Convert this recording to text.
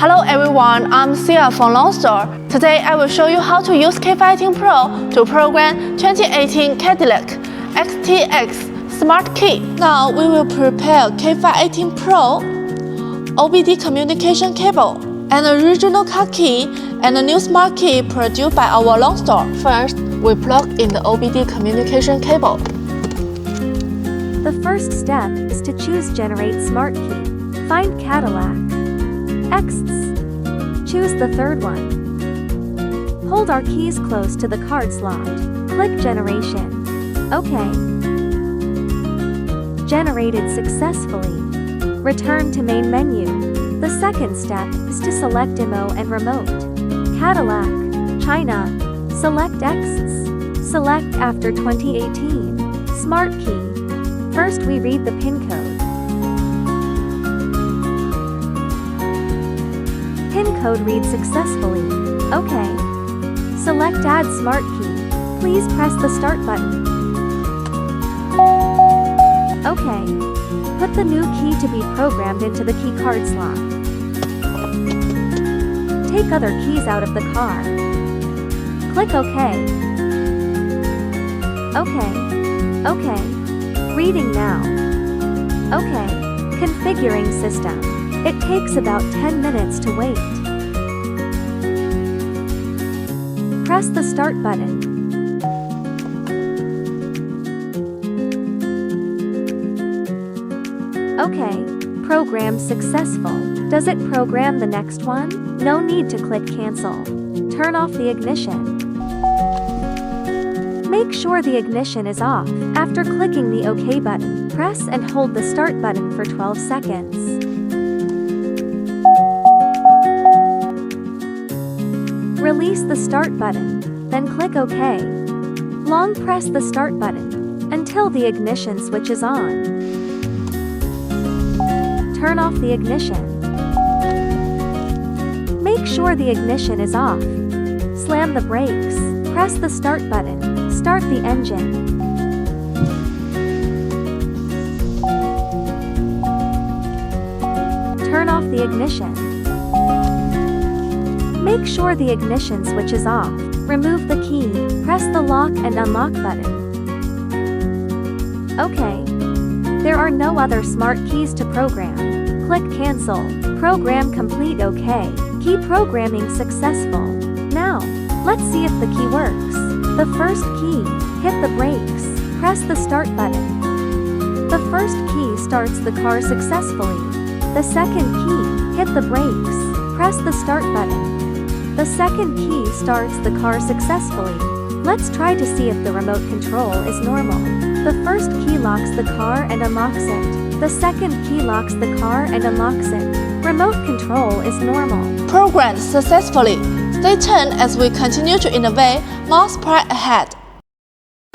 Hello everyone, I'm Sia from Lonsdor. Today I will show you how to use K518 Pro to program 2018 Cadillac XTS Smart Key. Now we will prepare K518 Pro, OBD communication cable, and a regional car key and a new smart key produced by our Lonsdor. First, we plug in the OBD communication cable. The first step is to choose Generate Smart Key. Find Cadillac XTS. Choose the third one. Hold our keys close to the card slot. Click Generation. OK. Generated successfully. Return to main menu. The second step is to select IMO and remote. Cadillac, China. Select XTS. Select after 2018. Smart Key. First we read the PIN code. PIN code reads successfully. OK. Select Add Smart Key. Please press the Start button. OK. Put the new key to be programmed into the key card slot. Take other keys out of the car. Click OK. OK. Reading now. OK. Configuring system. It takes about 10 minutes to wait. Press the Start button. OK. Program successful. Does it program the next one? No need to click Cancel. Turn off the ignition. Make sure the ignition is off. After clicking the OK button, press and hold the Start button for 12 seconds. Release the Start button, then click OK. Long press the Start button until the ignition switch is on. Turn off the ignition. Make sure the ignition is off. Slam the brakes. Press the Start button. Start the engine. Turn off the ignition. Make sure the ignition switch is off. Remove the key. Press the lock and unlock button. OK. There are no other smart keys to program. Click Cancel. Program complete. OK. Key programming successful. Now, let's see if the key works. The first key, hit the brakes, press the Start button. The first key starts the car successfully. The second key, hit the brakes, press the Start button. The second key starts the car successfully. Let's try to see if the remote control is normal. The first key locks the car and unlocks it. The second key locks the car and unlocks it. Remote control is normal. Programmed successfully. Stay tuned as we continue to innovate more sprite ahead.